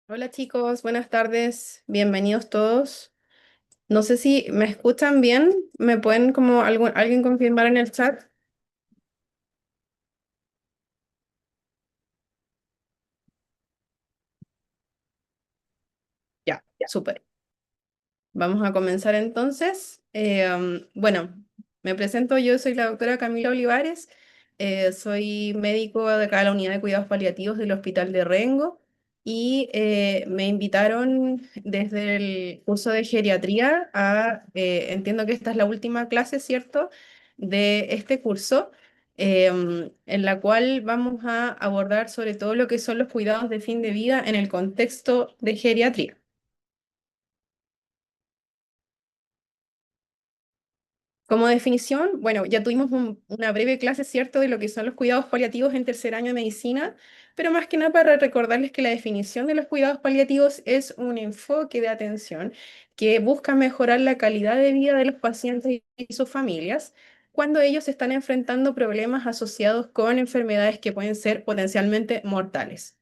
Hola chicos, buenas tardes, bienvenidos todos. No sé si me escuchan bien, ¿me pueden como alguien confirmar en el chat? Ya, súper. Vamos a comenzar entonces. Bueno, me presento, yo soy la doctora Camila Olivares, soy médico de acá de la Unidad de Cuidados Paliativos del Hospital de Rengo y me invitaron desde el curso de geriatría entiendo que esta es la última clase, ¿cierto?, de este curso, en la cual vamos a abordar sobre todo lo que son los cuidados de fin de vida en el contexto de geriatría. Como definición, bueno, ya tuvimos una breve clase, ¿cierto?, de lo que son los cuidados paliativos en tercer año de medicina, pero más que nada para recordarles que la definición de los cuidados paliativos es un enfoque de atención que busca mejorar la calidad de vida de los pacientes y sus familias cuando ellos están enfrentando problemas asociados con enfermedades que pueden ser potencialmente mortales.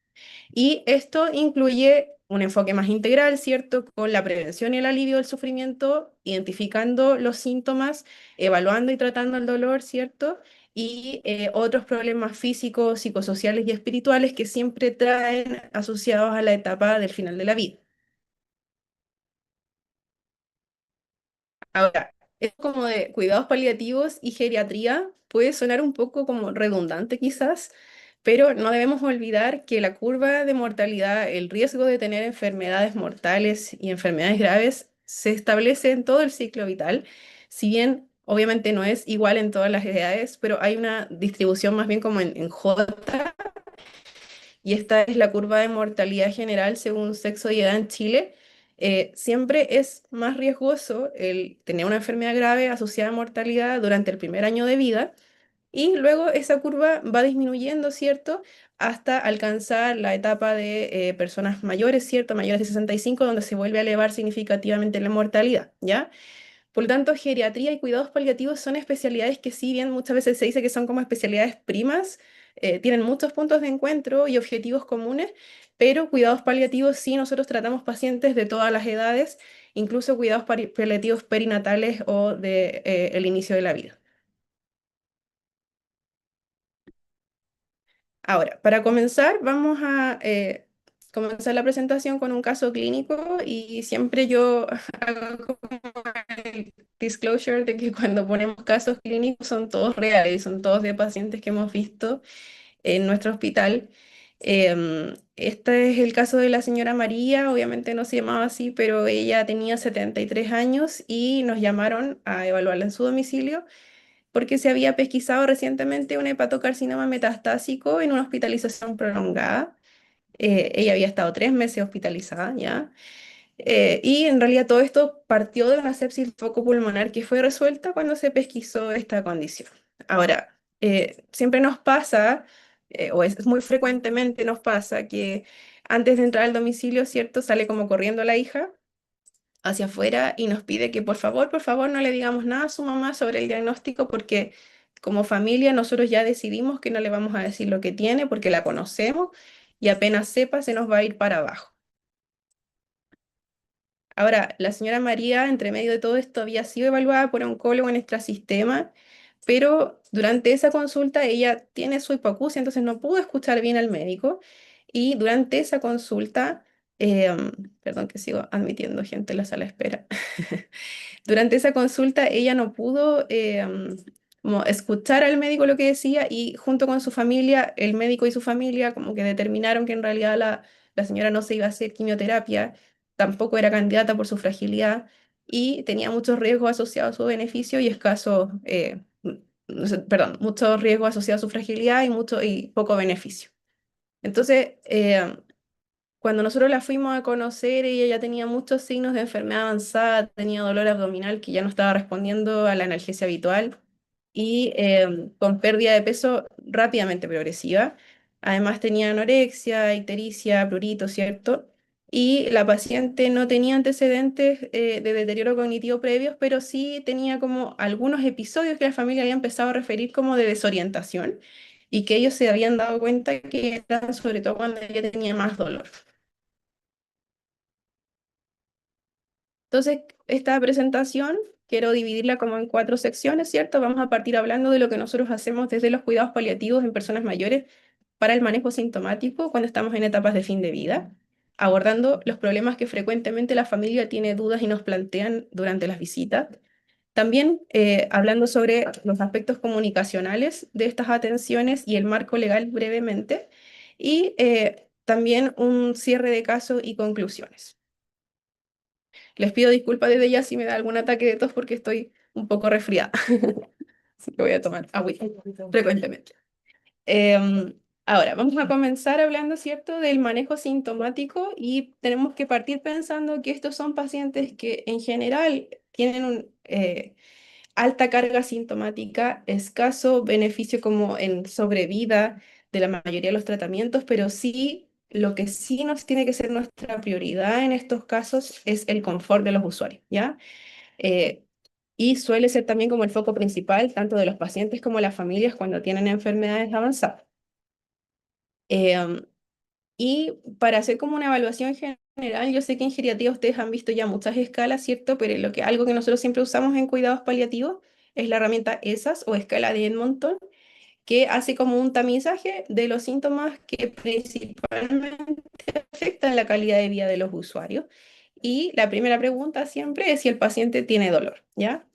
Y esto incluye un enfoque más integral, ¿cierto? Con la prevención y el alivio del sufrimiento, identificando los síntomas, evaluando y tratando el dolor, ¿cierto? Y otros problemas físicos, psicosociales y espirituales que siempre traen asociados a la etapa del final de la vida. Ahora, es como de cuidados paliativos y geriatría puede sonar un poco como redundante quizás, pero no debemos olvidar que la curva de mortalidad, el riesgo de tener enfermedades mortales y enfermedades graves se establece en todo el ciclo vital, si bien obviamente no es igual en todas las edades, pero hay una distribución más bien como en J, y esta es la curva de mortalidad general según sexo y edad en Chile. Siempre es más riesgoso el tener una enfermedad grave asociada a mortalidad durante el primer año de vida y luego esa curva va disminuyendo, ¿cierto? Hasta alcanzar la etapa de personas mayores, ¿cierto? Mayores de 65, donde se vuelve a elevar significativamente la mortalidad, ¿ya? Por lo tanto, geriatría y cuidados paliativos son especialidades que si bien muchas veces se dice que son como especialidades primas, tienen muchos puntos de encuentro y objetivos comunes, pero cuidados paliativos sí nosotros tratamos pacientes de todas las edades, incluso cuidados paliativos perinatales o de el inicio de la vida. Ahora, para comenzar, vamos a comenzar la presentación con un caso clínico y siempre yo hago como el disclosure de que cuando ponemos casos clínicos son todos reales, son todos de pacientes que hemos visto en nuestro hospital. Este es el caso de la señora María, obviamente no se llamaba así, pero ella tenía 73 años y nos llamaron a evaluarla en su domicilio porque se había pesquisado recientemente un hepatocarcinoma metastásico en una hospitalización prolongada. Ella había estado 3 meses hospitalizada ya. Y en realidad todo esto partió de una sepsis foco-pulmonar que fue resuelta cuando se pesquisó esta condición. Ahora, siempre nos pasa, o es muy frecuentemente nos pasa, que antes de entrar al domicilio, ¿cierto? Sale como corriendo la hija hacia afuera y nos pide que por favor, no le digamos nada a su mamá sobre el diagnóstico porque como familia nosotros ya decidimos que no le vamos a decir lo que tiene porque la conocemos y apenas sepa se nos va a ir para abajo. Ahora, la señora María, entre medio de todo esto, había sido evaluada por oncólogo en sistema, pero durante esa consulta ella tiene su hipoacusia, entonces no pudo escuchar bien al médico. Y durante esa consulta, perdón que sigo admitiendo gente en la sala de espera. Durante esa consulta ella no pudo como escuchar al médico lo que decía y junto con su familia, el médico y su familia como que determinaron que en realidad la señora no se iba a hacer quimioterapia, tampoco era candidata por su fragilidad y tenía muchos riesgos asociados a su beneficio y escaso, no sé, perdón, muchos riesgos asociados a su fragilidad y, mucho, y poco beneficio. Entonces, cuando nosotros la fuimos a conocer, ella ya tenía muchos signos de enfermedad avanzada, tenía dolor abdominal que ya no estaba respondiendo a la analgesia habitual y con pérdida de peso rápidamente progresiva. Además tenía anorexia, ictericia, prurito, ¿cierto? Y la paciente no tenía antecedentes de deterioro cognitivo previos, pero sí tenía como algunos episodios que la familia había empezado a referir como de desorientación y que ellos se habían dado cuenta que eran sobre todo cuando ella tenía más dolor. Entonces, esta presentación quiero dividirla como en cuatro secciones, ¿cierto? Vamos a partir hablando de lo que nosotros hacemos desde los cuidados paliativos en personas mayores para el manejo sintomático cuando estamos en etapas de fin de vida, abordando los problemas que frecuentemente la familia tiene dudas y nos plantean durante las visitas. También hablando sobre los aspectos comunicacionales de estas atenciones y el marco legal brevemente. Y también un cierre de caso y conclusiones. Les pido disculpas desde ya si me da algún ataque de tos porque estoy un poco resfriada. Así que voy a tomar agua frecuentemente. Ahora, vamos a comenzar hablando, ¿cierto?, del manejo sintomático y tenemos que partir pensando que estos son pacientes que en general tienen alta carga sintomática, escaso beneficio como en sobrevida de la mayoría de los tratamientos, pero sí, lo que sí nos tiene que ser nuestra prioridad en estos casos es el confort de los usuarios, ¿ya? Eh, y suele ser también como el foco principal tanto de los pacientes como las familias cuando tienen enfermedades avanzadas. Em, y para hacer como una evaluación general, yo sé que en geriatría ustedes han visto ya muchas escalas, ¿cierto? Pero algo que nosotros siempre usamos en cuidados paliativos es la herramienta ESAS o escala de Edmonton, que hace como un tamizaje de los síntomas que principalmente afectan la calidad de vida de los usuarios. Y la primera pregunta siempre es si el paciente tiene dolor, ¿ya?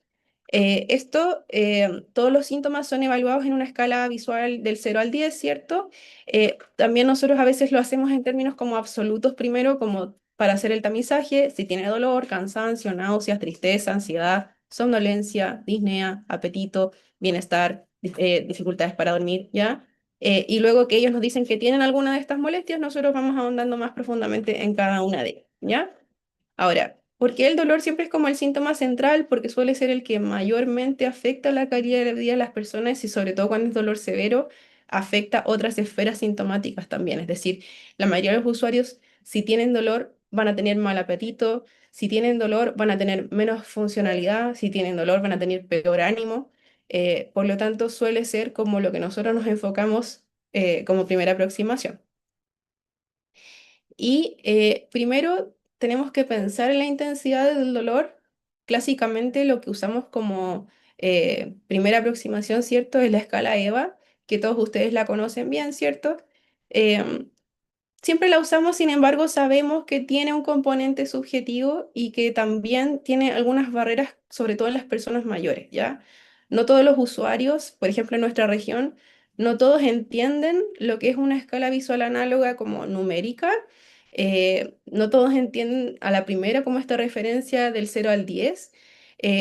Todos los síntomas son evaluados en una escala visual del 0 al 10, ¿cierto? También nosotros a veces lo hacemos en términos como absolutos primero, como para hacer el tamizaje, si tiene dolor, cansancio, náuseas, tristeza, ansiedad, somnolencia, disnea, apetito, bienestar, dificultades para dormir, ¿ya? Y luego que ellos nos dicen que tienen alguna de estas molestias, nosotros vamos ahondando más profundamente en cada una de ellas, ¿ya? Ahora, ¿por qué el dolor siempre es como el síntoma central? Porque suele ser el que mayormente afecta la calidad de vida de las personas y sobre todo cuando es dolor severo, afecta otras esferas sintomáticas también. Es decir, la mayoría de los usuarios, si tienen dolor, van a tener mal apetito, si tienen dolor, van a tener menos funcionalidad, si tienen dolor, van a tener peor ánimo. Por lo tanto, suele ser como lo que nosotros nos enfocamos como primera aproximación. Y primero tenemos que pensar en la intensidad del dolor. Clásicamente lo que usamos como primera aproximación, ¿cierto? Es la escala EVA, que todos ustedes la conocen bien, ¿cierto? Em, Siempre la usamos, sin embargo, sabemos que tiene un componente subjetivo y que también tiene algunas barreras, sobre todo en las personas mayores, ¿ya? No todos los usuarios, por ejemplo, en nuestra región, no todos entienden lo que es una escala visual análoga como numérica. No todos entienden a la primera como esta referencia del 0 al 10.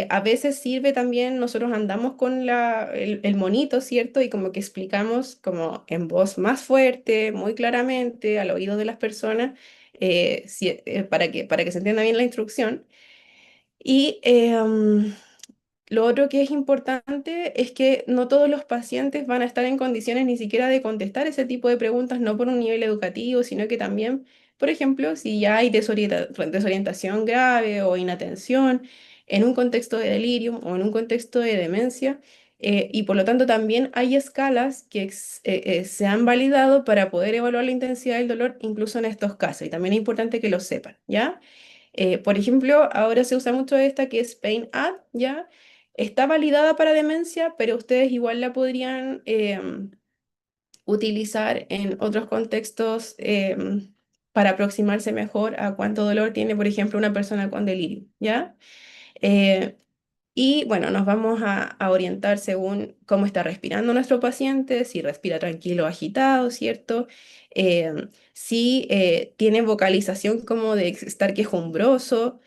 A veces sirve también, nosotros andamos con el monito, ¿cierto? Y como que explicamos como en voz más fuerte, muy claramente, al oído de las personas, para que se entienda bien la instrucción. Y lo otro que es importante es que no todos los pacientes van a estar en condiciones ni siquiera de contestar ese tipo de preguntas, no por un nivel educativo, sino que también, por ejemplo, si ya hay desorientación grave o inatención en un contexto de delirium o en un contexto de demencia, y por lo tanto también hay escalas que se han validado para poder evaluar la intensidad del dolor incluso en estos casos, y también es importante que lo sepan, ¿ya? Por ejemplo, ahora se usa mucho esta que es PainAd, ¿ya? Está validada para demencia, pero ustedes igual la podrían utilizar en otros contextos para aproximarse mejor a cuánto dolor tiene, por ejemplo, una persona con delirio, ¿ya? Eh, y bueno, nos vamos a orientar según cómo está respirando nuestro paciente, si respira tranquilo o agitado, ¿cierto? Si tiene vocalización como de estar quejumbroso,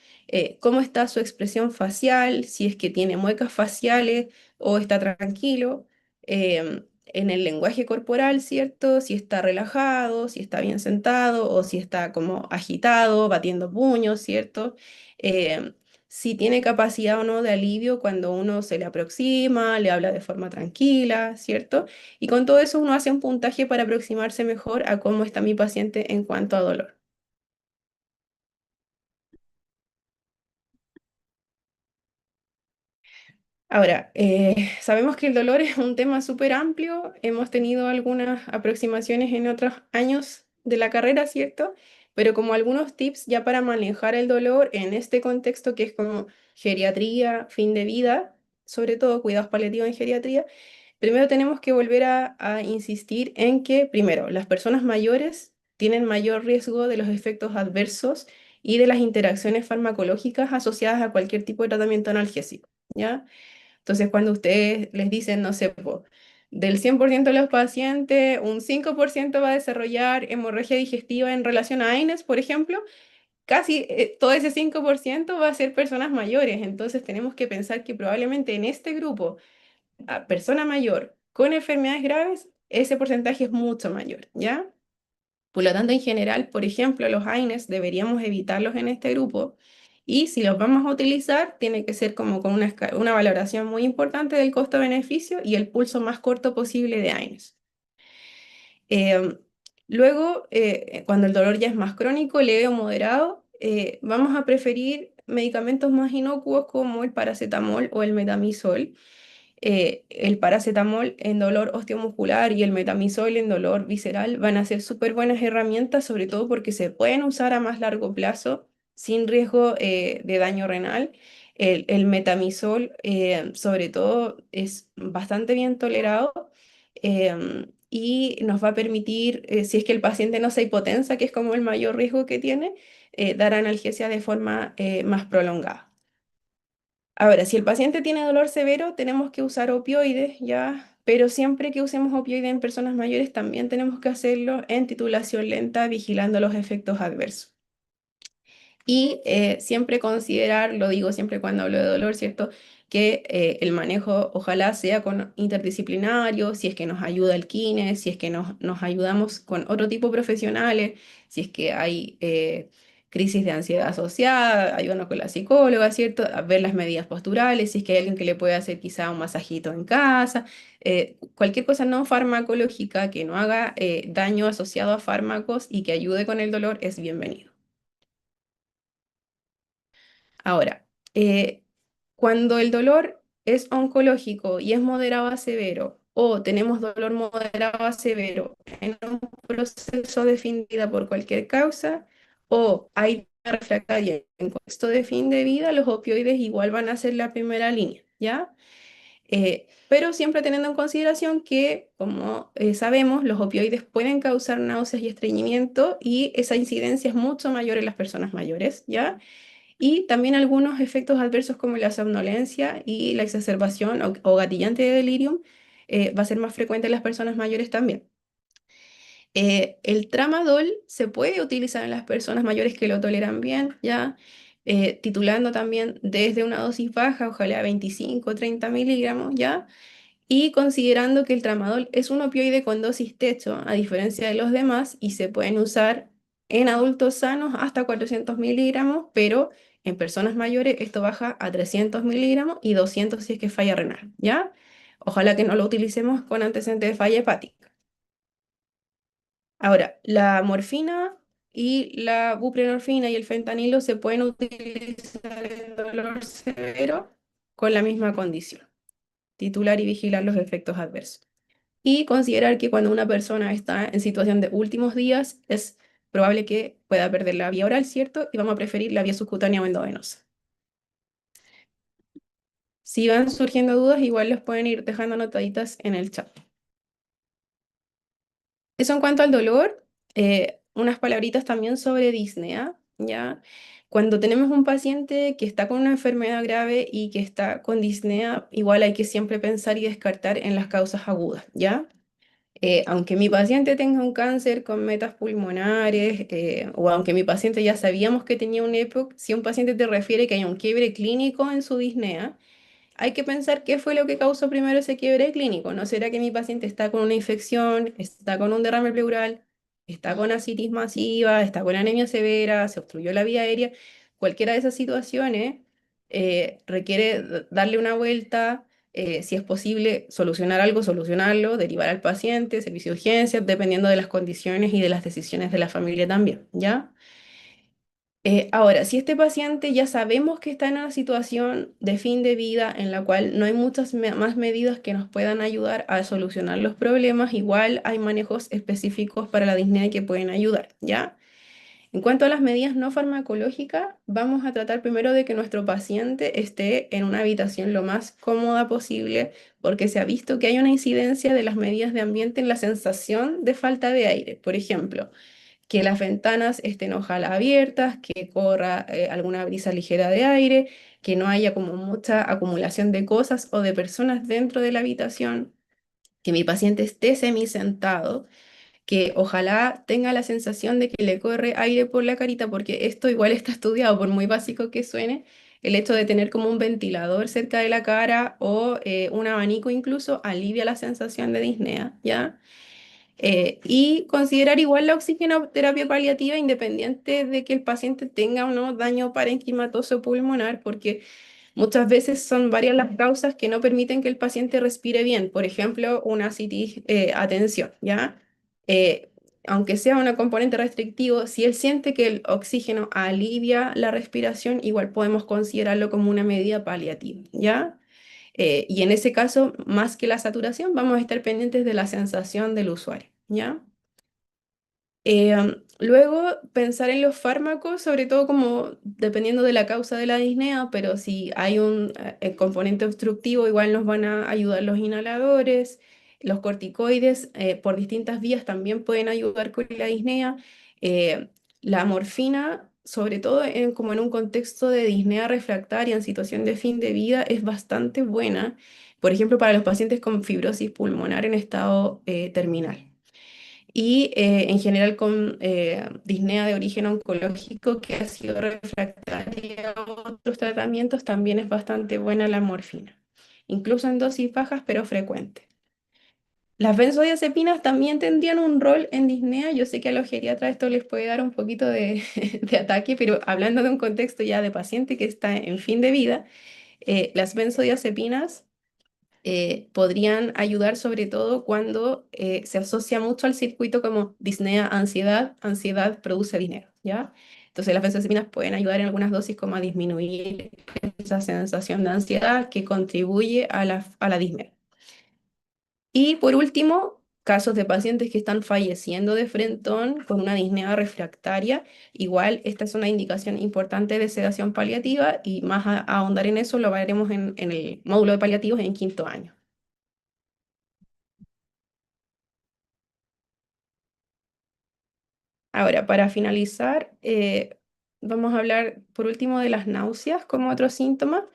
cómo está su expresión facial, si es que tiene muecas faciales o está tranquilo, en el lenguaje corporal, ¿cierto? Si está relajado, si está bien sentado o si está como agitado, batiendo puños, ¿cierto? Em, si tiene capacidad o no de alivio cuando uno se le aproxima, le habla de forma tranquila, ¿cierto? Y con todo eso uno hace un puntaje para aproximarse mejor a cómo está mi paciente en cuanto a dolor. Ahora, sabemos que el dolor es un tema súper amplio. Hemos tenido algunas aproximaciones en otros años de la carrera, ¿cierto? Pero como algunos tips ya para manejar el dolor en este contexto que es como geriatría, fin de vida, sobre todo cuidados paliativos en geriatría, primero tenemos que volver a insistir en que, primero, las personas mayores tienen mayor riesgo de los efectos adversos y de las interacciones farmacológicas asociadas a cualquier tipo de tratamiento analgésico, ¿ya? Entonces, cuando ustedes les dicen, no sé, po, del 100% de los pacientes, un 5% va a desarrollar hemorragia digestiva en relación a AINES, por ejemplo, casi todo ese 5% va a ser personas mayores. Entonces, tenemos que pensar que probablemente en este grupo, a persona mayor con enfermedades graves, ese porcentaje es mucho mayor, ¿ya? Por lo tanto, en general, por ejemplo, los AINES deberíamos evitarlos en este grupo y si los vamos a utilizar, tiene que ser como con una valoración muy importante del costo-beneficio y el pulso más corto posible de AINES. Em, Luego, cuando el dolor ya es más crónico, leve o moderado, vamos a preferir medicamentos más inocuos como el paracetamol o el metamizol. El paracetamol en dolor osteomuscular y el metamizol en dolor visceral van a ser súper buenas herramientas, sobre todo porque se pueden usar a más largo plazo sin riesgo de daño renal. El metamizol, sobre todo, es bastante bien tolerado y nos va a permitir, si es que el paciente no se hipotensa, que es como el mayor riesgo que tiene, dar analgesia de forma más prolongada. Ahora, si el paciente tiene dolor severo, tenemos que usar opioides, ¿ya? Pero siempre que usemos opioides en personas mayores, también tenemos que hacerlo en titulación lenta, vigilando los efectos adversos. Y siempre considerar, lo digo siempre cuando hablo de dolor, ¿cierto? Que el manejo ojalá sea con interdisciplinario, si es que nos ayuda el kine, si es que nos ayudamos con otro tipo de profesionales, si es que hay crisis de ansiedad asociada, ayudarnos con la psicóloga, ¿cierto? A ver las medidas posturales, si es que hay alguien que le puede hacer quizá un masajito en casa, cualquier cosa no farmacológica que no haga daño asociado a fármacos y que ayude con el dolor es bienvenido. Ahora, eh, cuando el dolor es oncológico y es moderado a severo, o tenemos dolor moderado a severo en un proceso de fin de vida por cualquier causa, o hay refractaria en contexto de fin de vida, los opioides igual van a ser la primera línea, ¿ya? Pero siempre teniendo en consideración que, como sabemos, los opioides pueden causar náuseas y estreñimiento y esa incidencia es mucho mayor en las personas mayores, ¿ya? Y también algunos efectos adversos como la somnolencia y la exacerbación o gatillante de delirium va a ser más frecuente en las personas mayores también. El tramadol se puede utilizar en las personas mayores que lo toleran bien, ya titulando también desde una dosis baja, ojalá 25 o 30 miligramos, ya, y considerando que el tramadol es un opioide con dosis techo, a diferencia de los demás, y se pueden usar en adultos sanos hasta 400 miligramos, pero en personas mayores esto baja a 300 miligramos y 200 si es que falla renal, ¿ya? Ojalá que no lo utilicemos con antecedentes de falla hepática. Ahora, la morfina y la buprenorfina y el fentanilo se pueden utilizar en dolor severo con la misma condición, titular y vigilar los efectos adversos. Y considerar que cuando una persona está en situación de últimos días es probable que pueda perder la vía oral, ¿cierto? Y vamos a preferir la vía subcutánea o endovenosa. Si van surgiendo dudas, igual los pueden ir dejando anotaditas en el chat. Eso en cuanto al dolor, unas palabritas también sobre disnea, ¿ya? Cuando tenemos un paciente que está con una enfermedad grave y que está con disnea, igual hay que siempre pensar y descartar en las causas agudas, ¿ya? Aunque mi paciente tenga un cáncer con metas pulmonares, o aunque mi paciente ya sabíamos que tenía un EPOC, si un paciente te refiere que hay un quiebre clínico en su disnea, hay que pensar qué fue lo que causó primero ese quiebre clínico. ¿No será que mi paciente está con una infección, está con un derrame pleural, está con ascitis masiva, está con anemia severa, se obstruyó la vía aérea? Cualquiera de esas situaciones requiere darle una vuelta, si es posible solucionar algo, solucionarlo, derivar al paciente, servicio de urgencias, dependiendo de las condiciones y de las decisiones de la familia también, ¿ya? Ahora, si este paciente ya sabemos que está en una situación de fin de vida en la cual no hay muchas más medidas que nos puedan ayudar a solucionar los problemas, igual hay manejos específicos para la disnea que pueden ayudar, ¿ya? En cuanto a las medidas no farmacológicas, vamos a tratar primero de que nuestro paciente esté en una habitación lo más cómoda posible, porque se ha visto que hay una incidencia de las medidas de ambiente en la sensación de falta de aire. Por ejemplo, que las ventanas estén ojalá abiertas, que corra alguna brisa ligera de aire, que no haya como mucha acumulación de cosas o de personas dentro de la habitación, que mi paciente esté semisentado, que ojalá tenga la sensación de que le corre aire por la carita, porque esto igual está estudiado, por muy básico que suene, el hecho de tener como un ventilador cerca de la cara o un abanico incluso alivia la sensación de disnea, ¿ya? Y considerar igual la oxigenoterapia paliativa independiente de que el paciente tenga o no daño parenquimatoso pulmonar, porque muchas veces son varias las causas que no permiten que el paciente respire bien. Por ejemplo, una CT atención, ¿ya? Eh, Aunque sea un componente restrictivo, si él siente que el oxígeno alivia la respiración, igual podemos considerarlo como una medida paliativa, ¿ya? Y en ese caso, más que la saturación, vamos a estar pendientes de la sensación del usuario, ¿ya? Luego, pensar en los fármacos, sobre todo como dependiendo de la causa de la disnea, pero si hay un componente obstructivo, igual nos van a ayudar los inhaladores, los corticoides por distintas vías también pueden ayudar con la disnea. Eh, la morfina, sobre todo como en un contexto de disnea refractaria en situación de fin de vida, es bastante buena, por ejemplo, para los pacientes con fibrosis pulmonar en estado terminal y en general con disnea de origen oncológico que ha sido refractaria a otros tratamientos, también es bastante buena la morfina, incluso en dosis bajas pero frecuentes. Las benzodiazepinas también tendrían un rol en disnea. Yo sé que a los geriatras esto les puede dar un poquito de, de ataque, pero hablando de un contexto ya de paciente que está en fin de vida, las benzodiazepinas podrían ayudar sobre todo cuando se asocia mucho al circuito como disnea, ansiedad, ansiedad produce dinero, ¿ya? Entonces las benzodiazepinas pueden ayudar en algunas dosis como a disminuir esa sensación de ansiedad que contribuye a la disnea. Y por último, casos de pacientes que están falleciendo de frentón con una disnea refractaria. Igual, esta es una indicación importante de sedación paliativa y más a ahondar en eso lo veremos en el módulo de paliativos en quinto año. Ahora, para finalizar, vamos a hablar por último de las náuseas como otro síntoma.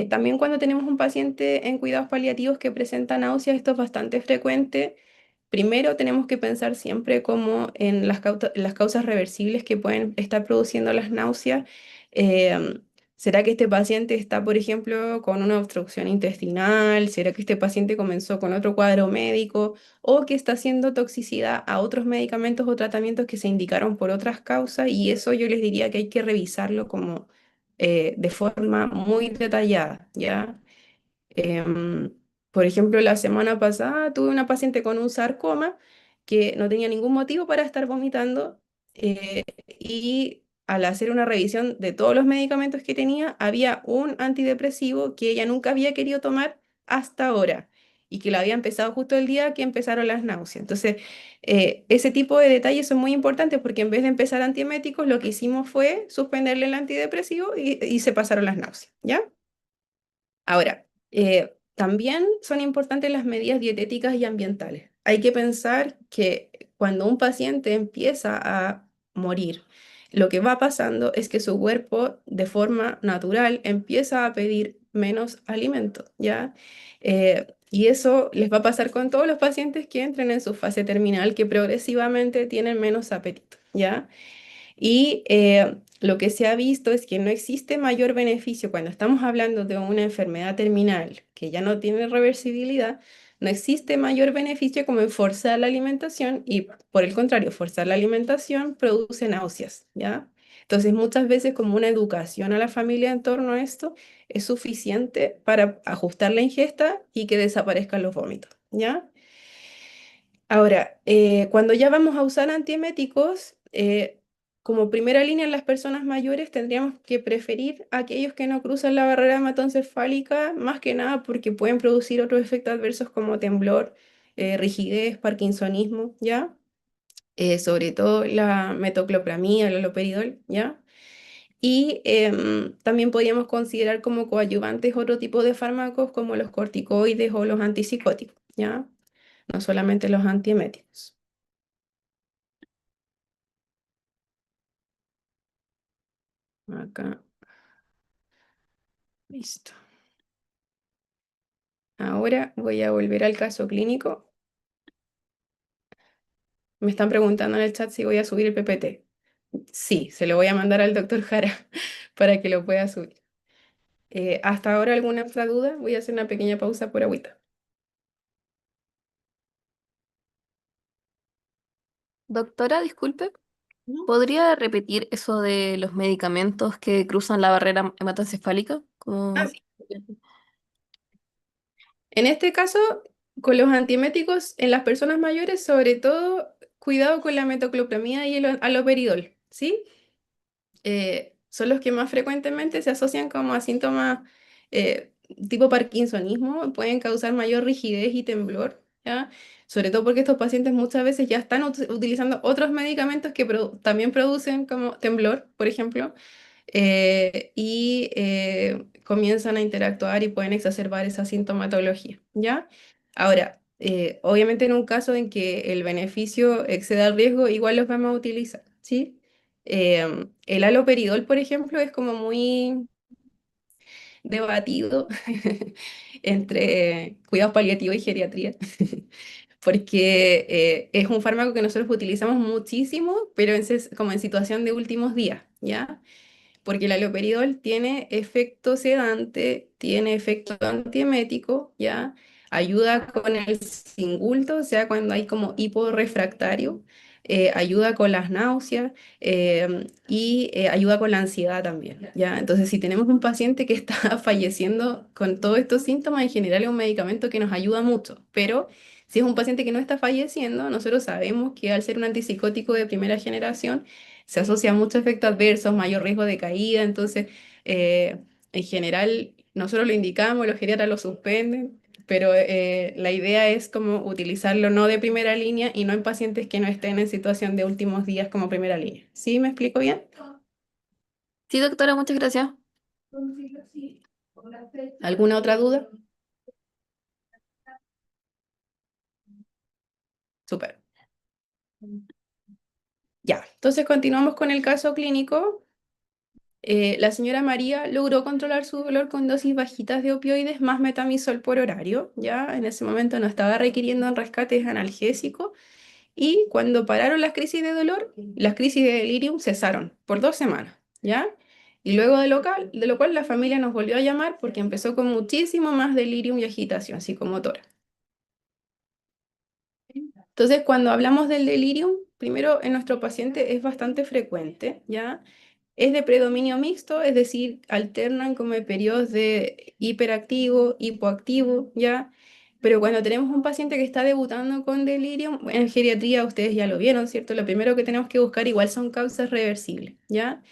También cuando tenemos un paciente en cuidados paliativos que presenta náuseas, esto es bastante frecuente. Primero tenemos que pensar siempre como en las causas reversibles que pueden estar produciendo las náuseas. Em, ¿Será que este paciente está, por ejemplo, con una obstrucción intestinal? ¿Será que este paciente comenzó con otro cuadro médico o que está haciendo toxicidad a otros medicamentos o tratamientos que se indicaron por otras causas? Y eso yo les diría que hay que revisarlo como de forma muy detallada, ¿ya? Em, por ejemplo, la semana pasada tuve una paciente con un sarcoma que no tenía ningún motivo para estar vomitando y al hacer una revisión de todos los medicamentos que tenía, había un antidepresivo que ella nunca había querido tomar hasta ahora y que la había empezado justo el día que empezaron las náuseas. Entonces, ese tipo de detalles son muy importantes porque en vez de empezar antieméticos, lo que hicimos fue suspenderle el antidepresivo y se pasaron las náuseas, ¿ya? Ahora, también son importantes las medidas dietéticas y ambientales. Hay que pensar que cuando un paciente empieza a morir, lo que va pasando es que su cuerpo de forma natural empieza a pedir menos alimento, ¿ya? Y eso les va a pasar con todos los pacientes que entren en su fase terminal, que progresivamente tienen menos apetito, ¿ya? Y lo que se ha visto es que no existe mayor beneficio cuando estamos hablando de una enfermedad terminal que ya no tiene reversibilidad, no existe mayor beneficio como en forzar la alimentación y por el contrario, forzar la alimentación produce náuseas, ¿ya? Entonces muchas veces como una educación a la familia en torno a esto es suficiente para ajustar la ingesta y que desaparezcan los vómitos, ¿ya? Ahora, cuando ya vamos a usar antieméticos, como primera línea en las personas mayores tendríamos que preferir a aquellos que no cruzan la barrera hematoencefálica, más que nada porque pueden producir otros efectos adversos como temblor, rigidez, parkinsonismo, ¿ya? Sobre todo la metoclopramida, el haloperidol, ¿ya? Y también podríamos considerar como coadyuvantes otro tipo de fármacos como los corticoides o los antipsicóticos, ¿ya? No solamente los antieméticos. Acá, listo. Ahora voy a volver al caso clínico. Me están preguntando en el chat si voy a subir el PPT. Sí, se lo voy a mandar al doctor Jara para que lo pueda subir. ¿Hasta ahora alguna otra duda? Voy a hacer una pequeña pausa por agüita. Doctora, disculpe, ¿No? ¿podría repetir eso de los medicamentos que cruzan la barrera hematoencefálica? Ah, Como... sí. En este caso, con los antieméticos en las personas mayores, sobre todo, cuidado con la metoclopramida y el haloperidol, ¿sí? Son los que más frecuentemente se asocian como a síntomas eh, tipo parkinsonismo, pueden causar mayor rigidez y temblor, ¿ya? Sobre todo porque estos pacientes muchas veces ya están utilizando otros medicamentos que también producen como temblor, por ejemplo, y comienzan a interactuar y pueden exacerbar esa sintomatología, ¿ya? Ahora, obviamente en un caso en que el beneficio exceda el riesgo, igual los vamos a utilizar, ¿sí? El haloperidol, por ejemplo, es como muy debatido entre cuidados paliativos y geriatría, porque es un fármaco que nosotros utilizamos muchísimo, pero como en situación de últimos días, ¿ya? Porque el haloperidol tiene efecto sedante, tiene efecto antiemético, ¿ya? Ayuda con el singulto, o sea, cuando hay como hiporrefractario, ayuda con las náuseas y ayuda con la ansiedad también, ¿ya? Entonces, si tenemos un paciente que está falleciendo con todos estos síntomas, en general es un medicamento que nos ayuda mucho, pero si es un paciente que no está falleciendo, nosotros sabemos que al ser un antipsicótico de primera generación, se asocia a muchos efectos adversos, mayor riesgo de caída, entonces en general nosotros lo indicamos, los geriatras lo suspenden, pero la idea es como utilizarlo no de primera línea y no en pacientes que no estén en situación de últimos días como primera línea. ¿Sí me explico bien? Sí, doctora, muchas gracias. ¿Alguna otra duda? Súper. Ya, entonces continuamos con el caso clínico. La señora María logró controlar su dolor con dosis bajitas de opioides más metamizol por horario, ya en ese momento no estaba requiriendo un rescates analgésicos y cuando pararon las crisis de dolor, las crisis de delirium cesaron por 2 semanas, ¿ya? Y luego de lo cual la familia nos volvió a llamar porque empezó con muchísimo más delirium y agitación psicomotora. Entonces, cuando hablamos del delirium, primero en nuestro paciente es bastante frecuente, ¿ya? Es de predominio mixto, es decir, alternan como periodos de hiperactivo, hipoactivo, ¿ya? Pero cuando tenemos un paciente que está debutando con delirium, en geriatría ustedes ya lo vieron, ¿cierto? Lo primero que tenemos que buscar igual son causas reversibles, ¿ya?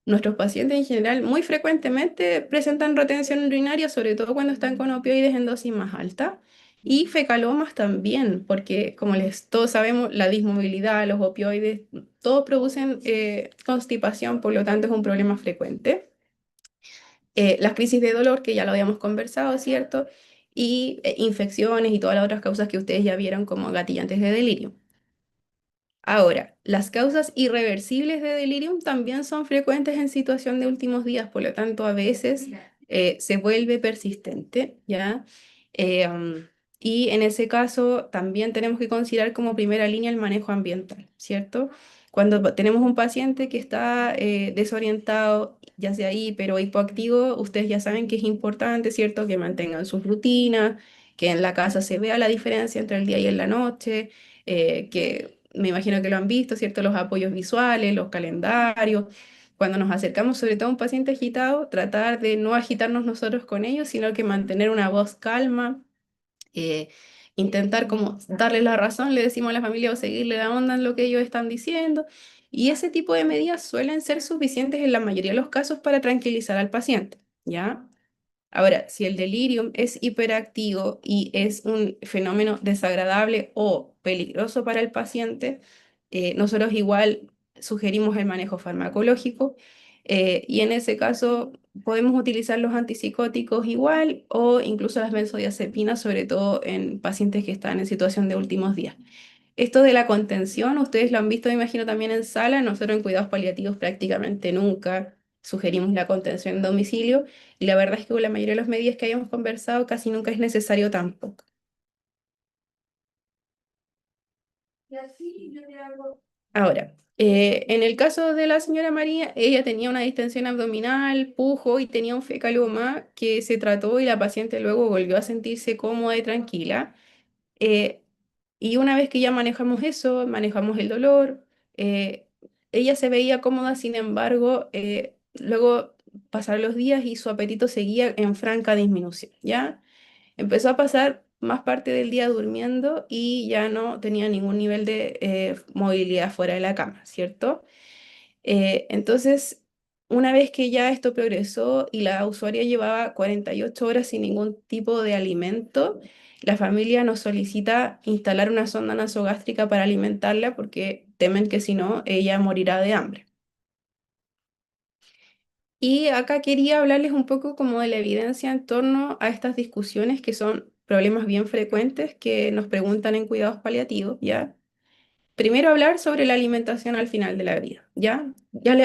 Nuestros pacientes en general muy frecuentemente presentan retención urinaria, sobre todo cuando están con opioides en dosis más alta, y fecalomas también, porque como todos sabemos, la dismovilidad, los opioides, todos producen constipación, por lo tanto es un problema frecuente. Las crisis de dolor, que ya lo habíamos conversado, ¿cierto? Y infecciones y todas las otras causas que ustedes ya vieron como gatillantes de delirio. Ahora, las causas irreversibles de delirium también son frecuentes en situación de últimos días, por lo tanto, a veces se vuelve persistente, ¿ya? Y en ese caso también tenemos que considerar como primera línea el manejo ambiental, ¿cierto? Cuando tenemos un paciente que está desorientado, ya sea hiper o hipoactivo, ustedes ya saben que es importante, ¿cierto? Que mantengan sus rutinas, que en la casa se vea la diferencia entre el día y en la noche, que me imagino que lo han visto, ¿cierto? Los apoyos visuales, los calendarios. Cuando nos acercamos sobre todo a un paciente agitado, tratar de no agitarnos nosotros con ellos, sino que mantener una voz calma, eh, intentar como darle la razón, le decimos a la familia o seguirle la onda en lo que ellos están diciendo Y ese tipo de medidas suelen ser suficientes en la mayoría de los casos para tranquilizar al paciente, ¿ya? Ahora, si el delirium es hiperactivo y es un fenómeno desagradable o peligroso para el paciente, nosotros igual sugerimos el manejo farmacológico y en ese caso podemos utilizar los antipsicóticos igual o incluso las benzodiazepinas, sobre todo en pacientes que están en situación de últimos días. Esto de la contención, ustedes lo han visto, me imagino, también en sala. Nosotros en cuidados paliativos prácticamente nunca sugerimos la contención en domicilio y la verdad es que con la mayoría de los medios que hayamos conversado casi nunca es necesario tampoco. Ahora, en el caso de la señora María, ella tenía una distensión abdominal, pujo y tenía un fecaloma que se trató y la paciente luego volvió a sentirse cómoda y tranquila. Eh, y una vez que ya manejamos eso, manejamos el dolor, eh, ella se veía cómoda, sin embargo, luego pasaron los días y su apetito seguía en franca disminución, ¿ya? Empezó a pasar más parte del día durmiendo y ya no tenía ningún nivel de movilidad fuera de la cama, ¿cierto? Entonces, una vez que ya esto progresó y la usuaria llevaba 48 horas sin ningún tipo de alimento, la familia nos solicita instalar una sonda nasogástrica para alimentarla porque temen que si no, ella morirá de hambre. Y acá quería hablarles un poco como de la evidencia en torno a estas discusiones que son problemas bien frecuentes que nos preguntan en cuidados paliativos, ¿ya? Primero hablar sobre la alimentación al final de la vida, ¿ya?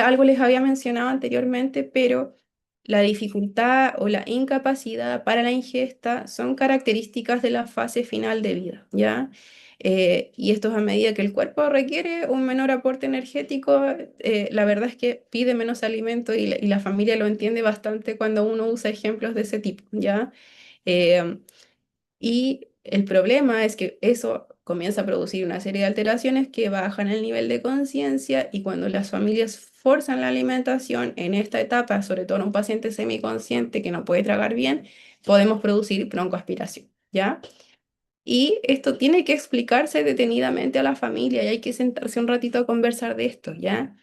Algo les había mencionado anteriormente, pero la dificultad o la incapacidad para la ingesta son características de la fase final de vida, ¿ya? Y esto es a medida que el cuerpo requiere un menor aporte energético, la verdad es que pide menos alimento y la familia lo entiende bastante cuando uno usa ejemplos de ese tipo, ¿ya? Eh, y el problema es que eso comienza a producir una serie de alteraciones que bajan el nivel de conciencia y cuando las familias forzan la alimentación en esta etapa, sobre todo en un paciente semiconsciente que no puede tragar bien, podemos producir broncoaspiración, ¿ya? Y esto tiene que explicarse detenidamente a la familia y hay que sentarse un ratito a conversar de esto, ¿ya?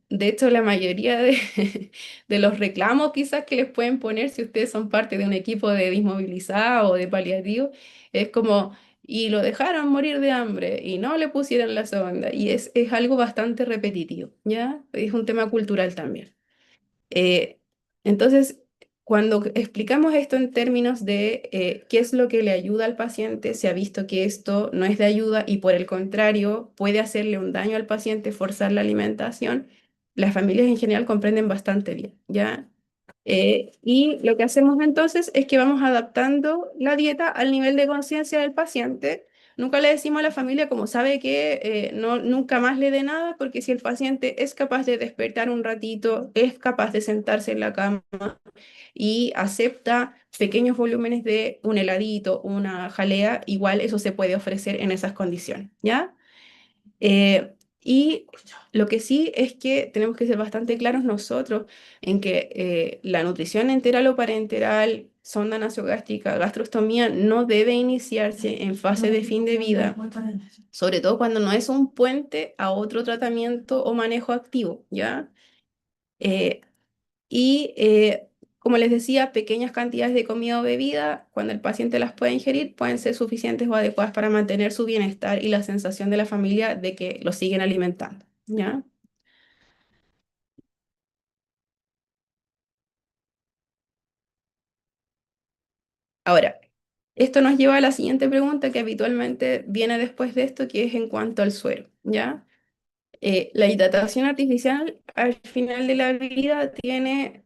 De hecho, la mayoría de, de los reclamos quizás que les pueden poner si ustedes son parte de un equipo de dismovilizado o de paliativo, es como, y lo dejaron morir de hambre y no le pusieron la sonda. Y es algo bastante repetitivo, ¿ya? Es un tema cultural también. Eh, entonces, cuando explicamos esto en términos de qué es lo que le ayuda al paciente, se ha visto que esto no es de ayuda y por el contrario puede hacerle un daño al paciente forzar la alimentación, las familias en general comprenden bastante bien, ¿ya? Y lo que hacemos entonces es que vamos adaptando la dieta al nivel de conciencia del paciente. Nunca le decimos a la familia como sabe que no, nunca más le dé nada, porque si el paciente es capaz de despertar un ratito, es capaz de sentarse en la cama y acepta pequeños volúmenes de un heladito, una jalea, igual eso se puede ofrecer en esas condiciones, ¿ya? Y lo que sí es que tenemos que ser bastante claros nosotros en que la nutrición enteral o parenteral, sonda nasogástrica, gastrostomía no debe iniciarse en fase de fin de vida, sobre todo cuando no es un puente a otro tratamiento o manejo activo, ¿ya? Eh, y como les decía, pequeñas cantidades de comida o bebida, cuando el paciente las pueda ingerir, pueden ser suficientes o adecuadas para mantener su bienestar y la sensación de la familia de que lo siguen alimentando, ¿ya? Ahora, esto nos lleva a la siguiente pregunta que habitualmente viene después de esto, que es en cuanto al suero, ¿ya? La hidratación artificial al final de la vida tiene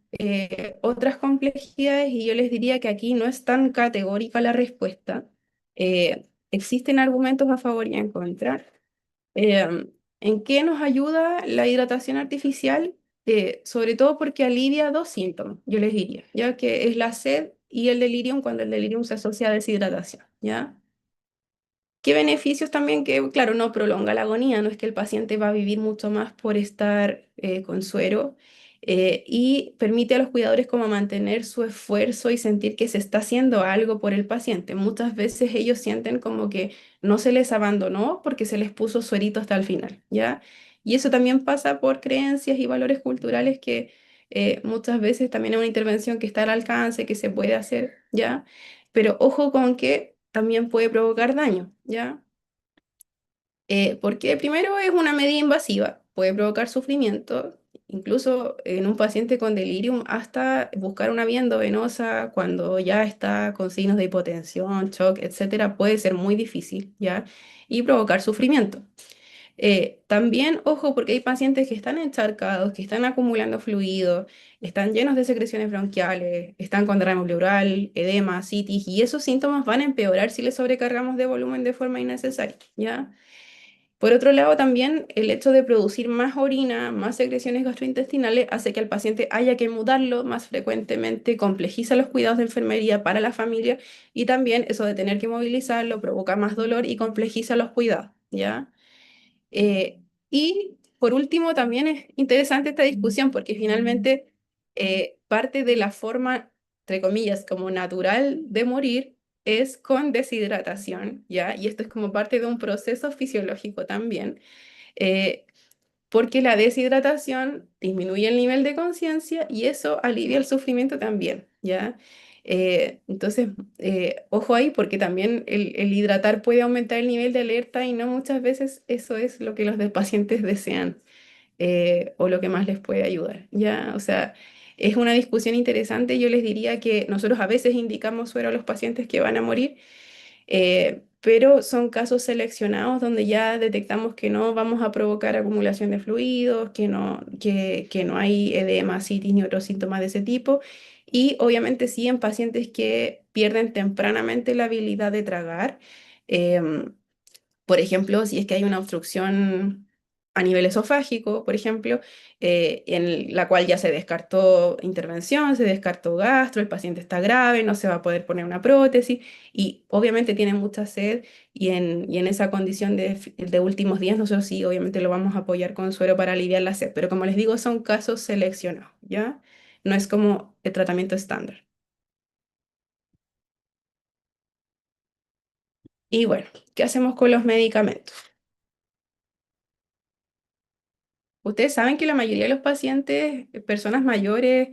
otras complejidades y yo les diría que aquí no es tan categórica la respuesta. Existen argumentos a favor y en contra. ¿En qué nos ayuda la hidratación artificial? Sobre todo porque alivia dos síntomas, yo les diría, ya que es la sed y el delirium cuando el delirium se asocia a deshidratación, ¿ya? ¿Qué beneficios también? Que, claro, no prolonga la agonía, no es que el paciente va a vivir mucho más por estar con suero y permite a los cuidadores como mantener su esfuerzo y sentir que se está haciendo algo por el paciente. Muchas veces ellos sienten como que no se les abandonó porque se les puso suerito hasta el final, ¿ya? Y eso también pasa por creencias y valores culturales que muchas veces también es una intervención que está al alcance, que se puede hacer, ¿ya? Pero ojo con que también puede provocar daño, ¿ya? Porque primero es una medida invasiva, puede provocar sufrimiento, incluso en un paciente con delirium, hasta buscar una vía endovenosa cuando ya está con signos de hipotensión, shock, etcétera, puede ser muy difícil, ¿ya? Y provocar sufrimiento. También, ojo, porque hay pacientes que están encharcados, que están acumulando fluido, están llenos de secreciones bronquiales, están con derrame pleural, edema, citis, y esos síntomas van a empeorar si les sobrecargamos de volumen de forma innecesaria, ¿ya? Por otro lado, también el hecho de producir más orina, más secreciones gastrointestinales, hace que al paciente haya que mudarlo más frecuentemente, complejiza los cuidados de enfermería para la familia y también eso de tener que movilizarlo provoca más dolor y complejiza los cuidados, ¿ya? Eh, y por último, también es interesante esta discusión porque finalmente parte de la forma, entre comillas, como natural de morir es con deshidratación, ¿ya? Y esto es como parte de un proceso fisiológico también. Eh, Porque la deshidratación disminuye el nivel de conciencia y eso alivia el sufrimiento también, ¿ya? Entonces, ojo ahí porque también el hidratar puede aumentar el nivel de alerta y no muchas veces eso es lo que pacientes desean o lo que más les puede ayudar, ¿ya? O sea, es una discusión interesante. Yo les diría que nosotros a veces indicamos suero a los pacientes que van a morir, pero son casos seleccionados donde ya detectamos que no vamos a provocar acumulación de fluidos, que no hay edema, citis ni otros síntomas de ese tipo. Y obviamente sí en pacientes que pierden tempranamente la habilidad de tragar. em, por ejemplo, si es que hay una obstrucción a nivel esofágico, por ejemplo, en la cual ya se descartó intervención, se descartó gastro, el paciente está grave, no se va a poder poner una prótesis y obviamente tiene mucha sed y en esa condición de últimos días nosotros sí, obviamente lo vamos a apoyar con suero para aliviar la sed, pero como les digo, son casos seleccionados, ¿ya? No es como el tratamiento estándar. Y bueno, ¿qué hacemos con los medicamentos? Ustedes saben que la mayoría de los pacientes, personas mayores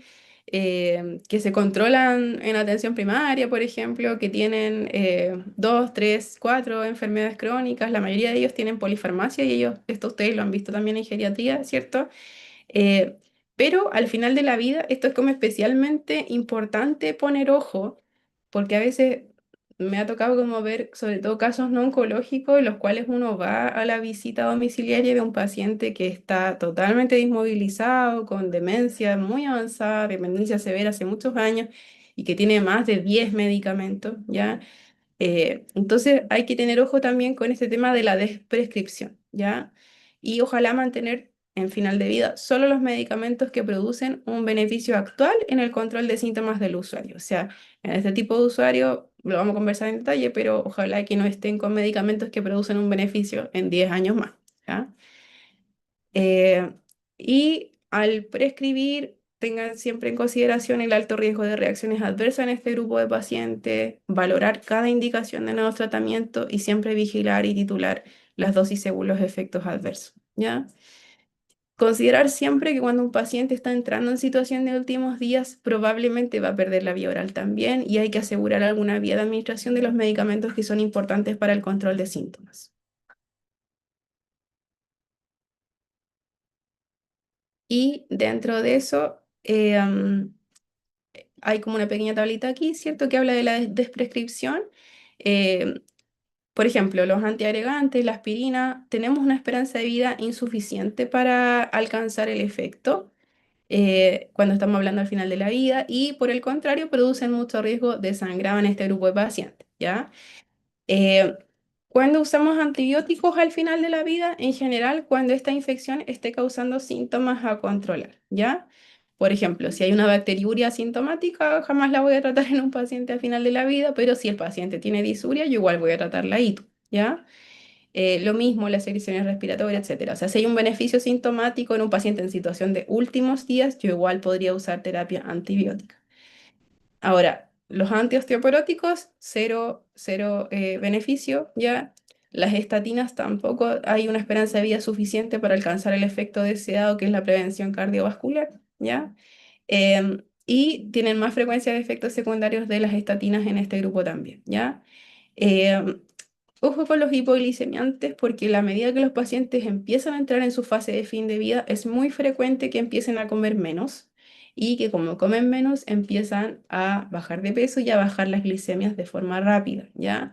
que se controlan en atención primaria, por ejemplo, que tienen dos, tres, cuatro enfermedades crónicas, la mayoría de ellos tienen polifarmacia y ellos, esto ustedes lo han visto también en geriatría, ¿cierto? Eh, pero al final de la vida, esto es como especialmente importante poner ojo, porque a veces me ha tocado como ver, sobre todo casos no oncológicos, en los cuales uno va a la visita domiciliaria de un paciente que está totalmente inmovilizado, con demencia muy avanzada, dependencia severa hace muchos años, y que tiene más de 10 medicamentos, ¿ya? Entonces hay que tener ojo también con este tema de la desprescripción, ¿ya? Y ojalá mantener en final de vida solo los medicamentos que producen un beneficio actual en el control de síntomas del usuario. O sea, en este tipo de usuario lo vamos a conversar en detalle, pero ojalá que no estén con medicamentos que producen un beneficio en 10 años más, ¿ya? Eh, y al prescribir, tengan siempre en consideración el alto riesgo de reacciones adversas en este grupo de pacientes, valorar cada indicación de nuevos tratamientos y siempre vigilar y titular las dosis según los efectos adversos, ¿ya? Considerar siempre que cuando un paciente está entrando en situación de últimos días, probablemente va a perder la vía oral también y hay que asegurar alguna vía de administración de los medicamentos que son importantes para el control de síntomas. Y dentro de eso, hay como una pequeña tablita aquí, ¿cierto? Que habla de la desprescripción. Eh, por ejemplo, los antiagregantes, la aspirina, tenemos una esperanza de vida insuficiente para alcanzar el efecto cuando estamos hablando al final de la vida y por el contrario producen mucho riesgo de sangrado en este grupo de pacientes, ¿ya? Eh, cuando usamos antibióticos al final de la vida, en general, cuando esta infección esté causando síntomas a controlar, ¿ya? Por ejemplo, si hay una bacteriuria asintomática, jamás la voy a tratar en un paciente al final de la vida, pero si el paciente tiene disuria, yo igual voy a tratar la ITU, ¿ya? Lo mismo las secreciones respiratorias, etcétera. O sea, si hay un beneficio sintomático en un paciente en situación de últimos días, yo igual podría usar terapia antibiótica. Ahora, los antiosteoporóticos, cero beneficio, ¿ya? Las estatinas tampoco hay una esperanza de vida suficiente para alcanzar el efecto deseado, que es la prevención cardiovascular, ¿ya? Y tienen más frecuencia de efectos secundarios de las estatinas en este grupo también, ¿ya? Em, Ojo con los hipoglicemiantes porque a medida que los pacientes empiezan a entrar en su fase de fin de vida, es muy frecuente que empiecen a comer menos y que como comen menos empiezan a bajar de peso y a bajar las glicemias de forma rápida, ¿ya?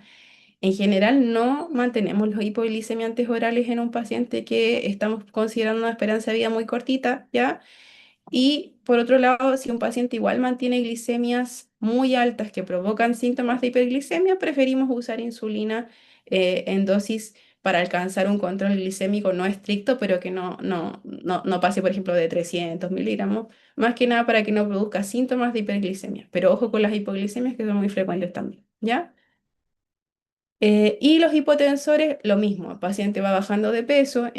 En general no mantenemos los hipoglicemiantes orales en un paciente que estamos considerando una esperanza de vida muy cortita, ¿ya? Y por otro lado, si un paciente igual mantiene glicemias muy altas que provocan síntomas de hiperglicemia, preferimos usar insulina en dosis para alcanzar un control glicémico no estricto, pero que no pase, por ejemplo, de 300 miligramos, más que nada para que no produzca síntomas de hiperglicemia. Pero ojo con las hipoglicemias que son muy frecuentes también, ¿ya? Y los hipotensores, lo mismo, el paciente va bajando de peso,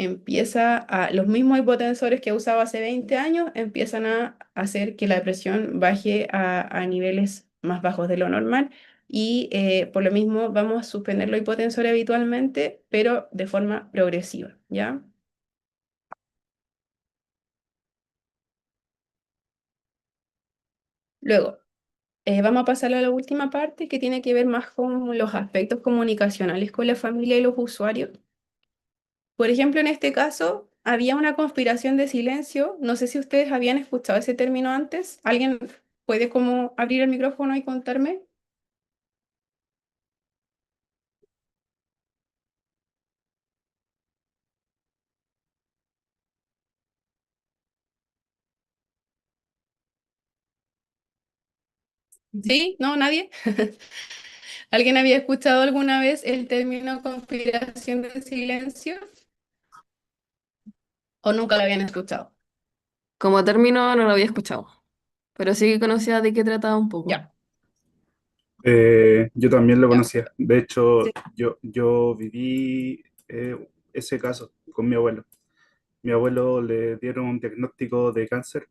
los mismos hipotensores que usaba hace 20 años empiezan a hacer que la presión baje a niveles más bajos de lo normal y por lo mismo vamos a suspender los hipotensores habitualmente, pero de forma progresiva, ¿ya? Luego, vamos a pasar a la última parte que tiene que ver más con los aspectos comunicacionales con la familia y los usuarios. Por ejemplo, en este caso, había una conspiración de silencio. No sé si ustedes habían escuchado ese término antes. ¿Alguien puede como abrir el micrófono y contarme? ¿Sí? ¿No? ¿Nadie? ¿Alguien había escuchado alguna vez el término conspiración de silencio o nunca lo habían escuchado? Como término no lo había escuchado, pero sí que conocía de qué trataba un poco. Ya, Yo también lo ya. conocía. De hecho, Sí. yo viví ese caso con mi abuelo. Mi abuelo le dieron un diagnóstico de cáncer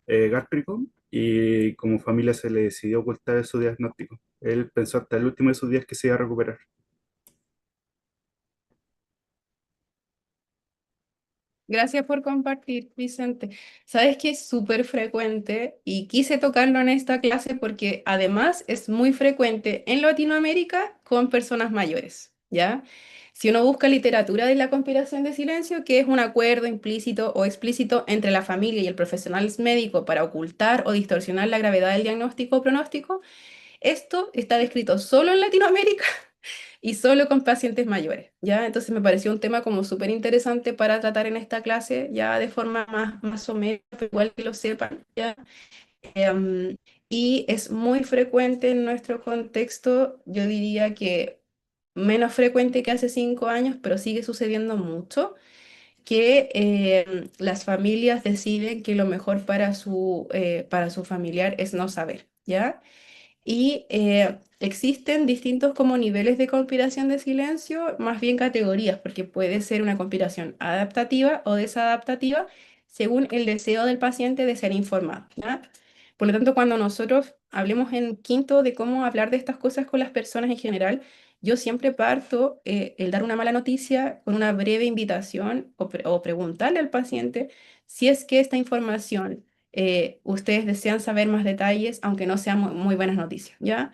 gástrico y como familia se le decidió ocultar su diagnóstico. Él pensó hasta el último de sus días que se iba a recuperar. Gracias por compartir, Vicente. Sabes que es súper frecuente y quise tocarlo en esta clase porque además es muy frecuente en Latinoamérica con personas mayores, ¿ya? Si uno busca literatura de la conspiración de silencio, que es un acuerdo implícito o explícito entre la familia y el profesional médico para ocultar o distorsionar la gravedad del diagnóstico o pronóstico, esto está descrito solo en Latinoamérica y solo con pacientes mayores, ¿ya? Entonces me pareció un tema como súper interesante para tratar en esta clase, ya de forma más o menos, pero igual que lo sepan, ¿ya? Em, y es muy frecuente en nuestro contexto, yo diría que menos frecuente que hace 5 años, pero sigue sucediendo mucho, que las familias deciden que lo mejor para su familiar es no saber, ¿ya? Y existen distintos como niveles de conspiración de silencio, más bien categorías, porque puede ser una conspiración adaptativa o desadaptativa según el deseo del paciente de ser informado, ¿ya? Por lo tanto, cuando nosotros hablemos en quinto de cómo hablar de estas cosas con las personas en general, yo siempre parto el dar una mala noticia con una breve invitación o preguntarle al paciente si es que esta información ustedes desean saber más detalles, aunque no sean muy buenas noticias, ¿ya?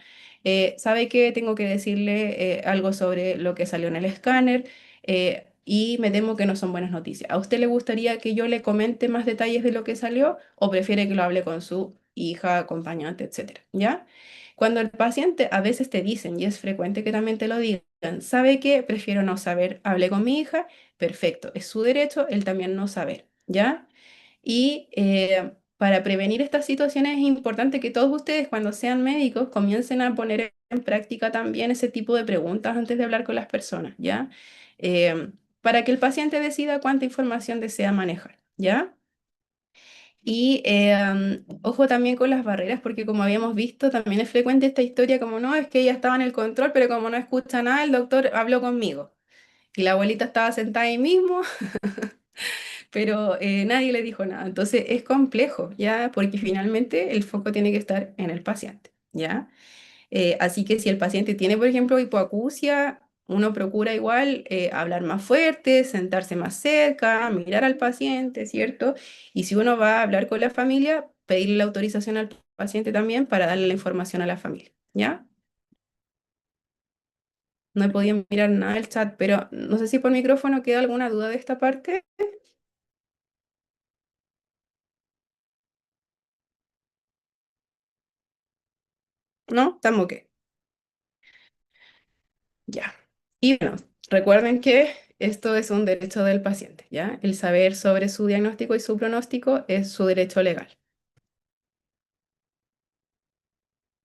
¿Sabe que tengo que decirle algo sobre lo que salió en el escáner? Y me temo que no son buenas noticias. ¿A usted le gustaría que yo le comente más detalles de lo que salió o prefiere que lo hable con su hija, acompañante, etcétera? ¿Ya? Cuando el paciente a veces te dicen, y es frecuente que también te lo digan, ¿sabe qué? Prefiero no saber, hablé con mi hija, perfecto, es su derecho, él también no saber, ¿ya? Y para prevenir estas situaciones es importante que todos ustedes, cuando sean médicos, comiencen a poner en práctica también ese tipo de preguntas antes de hablar con las personas, ¿ya? Para que el paciente decida cuánta información desea manejar, ¿ya? Y ojo también con las barreras, porque como habíamos visto, también es frecuente esta historia como, no, es que ella estaba en el control, pero como no escucha nada, el doctor habló conmigo. Y la abuelita estaba sentada ahí mismo pero nadie le dijo nada. Entonces es complejo, ¿ya? Porque finalmente el foco tiene que estar en el paciente, ¿ya? Así que si el paciente tiene, por ejemplo, hipoacusia uno procura igual hablar más fuerte, sentarse más cerca, mirar al paciente, ¿cierto? Y si uno va a hablar con la familia, pedirle la autorización al paciente también para darle la información a la familia, ¿ya? No he podido mirar nada del chat, pero no sé si por micrófono queda alguna duda de esta parte. ¿No? Estamos ok. Ya. Y bueno, recuerden que esto es un derecho del paciente, ¿ya? El saber sobre su diagnóstico y su pronóstico es su derecho legal.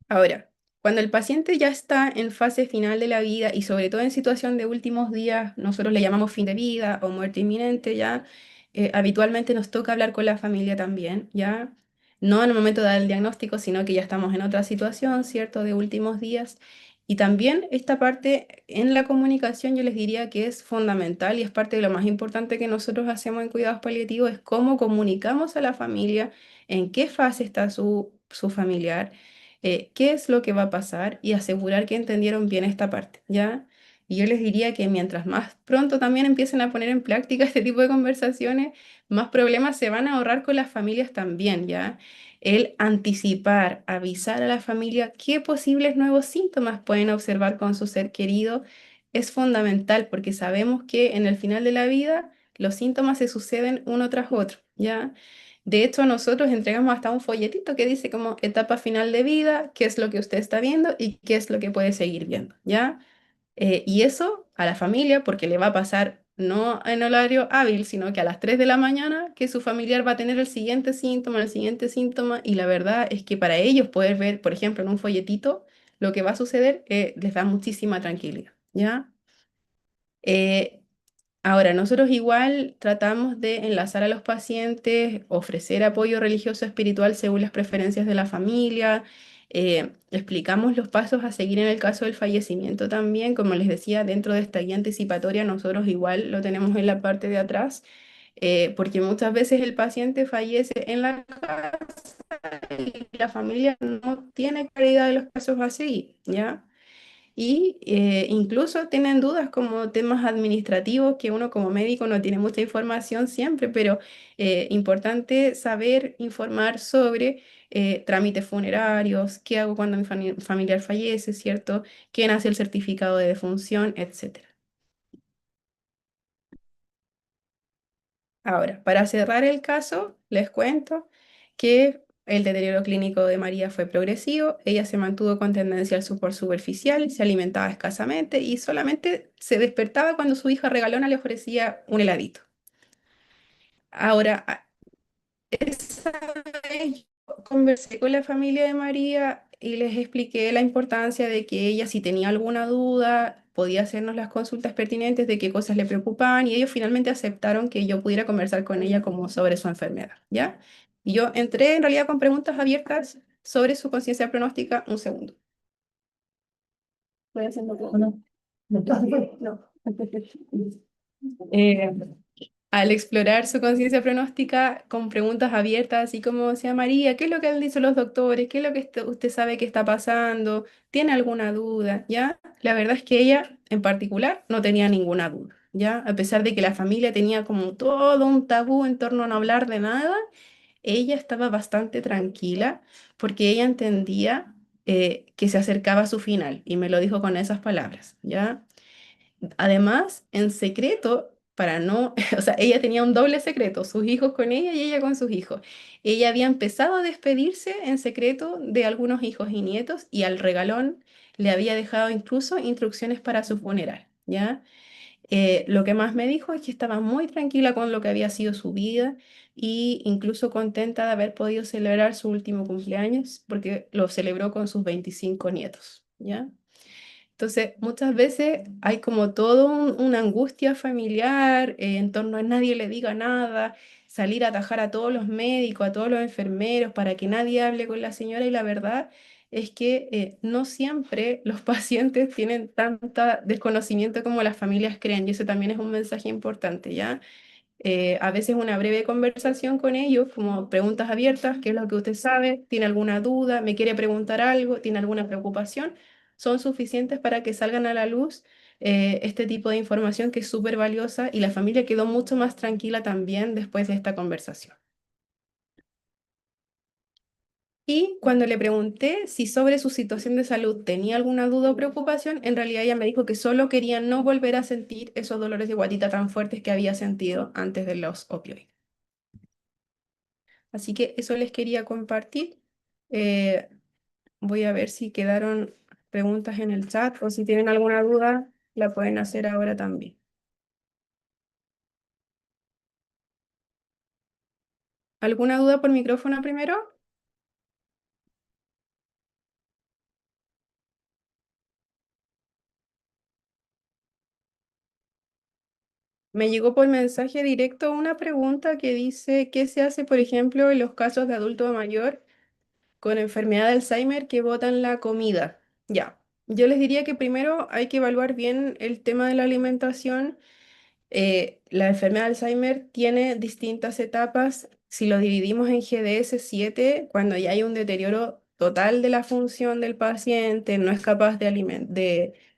Ahora, cuando el paciente ya está en fase final de la vida y sobre todo en situación de últimos días, nosotros le llamamos fin de vida o muerte inminente, ya habitualmente nos toca hablar con la familia también, ya no en el momento de dar el diagnóstico, sino que ya estamos en otra situación, ¿cierto? De últimos días. Y también esta parte en la comunicación yo les diría que es fundamental y es parte de lo más importante que nosotros hacemos en cuidados paliativos, es cómo comunicamos a la familia, en qué fase está su familiar, qué es lo que va a pasar y asegurar que entendieron bien esta parte, ¿ya? Y yo les diría que mientras más pronto también empiecen a poner en práctica este tipo de conversaciones, más problemas se van a ahorrar con las familias también, ¿ya? El anticipar, avisar a la familia qué posibles nuevos síntomas pueden observar con su ser querido es fundamental porque sabemos que en el final de la vida los síntomas se suceden uno tras otro, ¿ya? De hecho, nosotros entregamos hasta un folletito que dice como etapa final de vida, qué es lo que usted está viendo y qué es lo que puede seguir viendo, ¿ya? Y eso a la familia, porque le va a pasar no en horario hábil, sino que a las 3 de la mañana, que su familiar va a tener el siguiente síntoma, y la verdad es que para ellos poder ver, por ejemplo, en un folletito, lo que va a suceder, les da muchísima tranquilidad, ¿ya? Eh, Ahora, nosotros igual tratamos de enlazar a los pacientes, ofrecer apoyo religioso espiritual según las preferencias de la familia. Explicamos los pasos a seguir en el caso del fallecimiento también. Como les decía, dentro de esta guía anticipatoria nosotros igual lo tenemos en la parte de atrás, porque muchas veces el paciente fallece en la casa y la familia no tiene claridad de los casos así, ¿ya? Y incluso tienen dudas como temas administrativos que uno como médico no tiene mucha información siempre, pero importante saber informar sobre trámites funerarios, qué hago cuando mi familiar fallece, ¿cierto? ¿Quién hace el certificado de defunción, etcétera? Ahora, para cerrar el caso, les cuento que el deterioro clínico de María fue progresivo, ella se mantuvo con tendencia al sudor superficial, se alimentaba escasamente y solamente se despertaba cuando su hija regalona le ofrecía un heladito. Ahora, esa vez yo conversé con la familia de María y les expliqué la importancia de que ella, si tenía alguna duda, podía hacernos las consultas pertinentes de qué cosas le preocupaban y ellos finalmente aceptaron que yo pudiera conversar con ella como sobre su enfermedad, ¿ya? Y yo entré en realidad con preguntas abiertas sobre su conciencia pronóstica. Un segundo. Estoy haciendo como- No. No. Eh, Al explorar su conciencia pronóstica con preguntas abiertas, así como decía María, ¿qué es lo que han dicho los doctores? ¿Qué es lo que usted sabe que está pasando? ¿Tiene alguna duda? ¿Ya? La verdad es que ella en particular no tenía ninguna duda, ¿ya? A pesar de que la familia tenía como todo un tabú en torno a no hablar de nada, ella estaba bastante tranquila porque ella entendía que se acercaba a su final y me lo dijo con esas palabras, ¿ya? Además, en secreto, para no, o sea, ella tenía un doble secreto, sus hijos con ella y ella con sus hijos. Ella había empezado a despedirse en secreto de algunos hijos y nietos y al regalón le había dejado incluso instrucciones para su funeral, ¿ya? Lo que más me dijo es que estaba muy tranquila con lo que había sido su vida y incluso contenta de haber podido celebrar su último cumpleaños porque lo celebró con sus 25 nietos, ¿ya? Entonces, muchas veces hay como todo una angustia familiar en torno a nadie le diga nada, salir a atajar a todos los médicos, a todos los enfermeros para que nadie hable con la señora y la verdad es que no siempre los pacientes tienen tanta desconocimiento como las familias creen y eso también es un mensaje importante, ¿ya? A veces una breve conversación con ellos, como preguntas abiertas, ¿qué es lo que usted sabe? ¿Tiene alguna duda? ¿Me quiere preguntar algo? ¿Tiene alguna preocupación? Son suficientes para que salgan a la luz este tipo de información que es súper valiosa y la familia quedó mucho más tranquila también después de esta conversación. Y cuando le pregunté si sobre su situación de salud tenía alguna duda o preocupación, en realidad ella me dijo que solo quería no volver a sentir esos dolores de guatita tan fuertes que había sentido antes de los opioides. Así que eso les quería compartir. Eh, Voy a ver si quedaron preguntas en el chat o si tienen alguna duda, la pueden hacer ahora también. ¿Alguna duda por micrófono primero? Me llegó por mensaje directo una pregunta que dice, ¿qué se hace, por ejemplo, en los casos de adulto mayor con enfermedad de Alzheimer que botan la comida? Ya, yo les diría que primero hay que evaluar bien el tema de la alimentación. La enfermedad de Alzheimer tiene distintas etapas. Si lo dividimos en GDS-7, cuando ya hay un deterioro total de la función del paciente, no es capaz de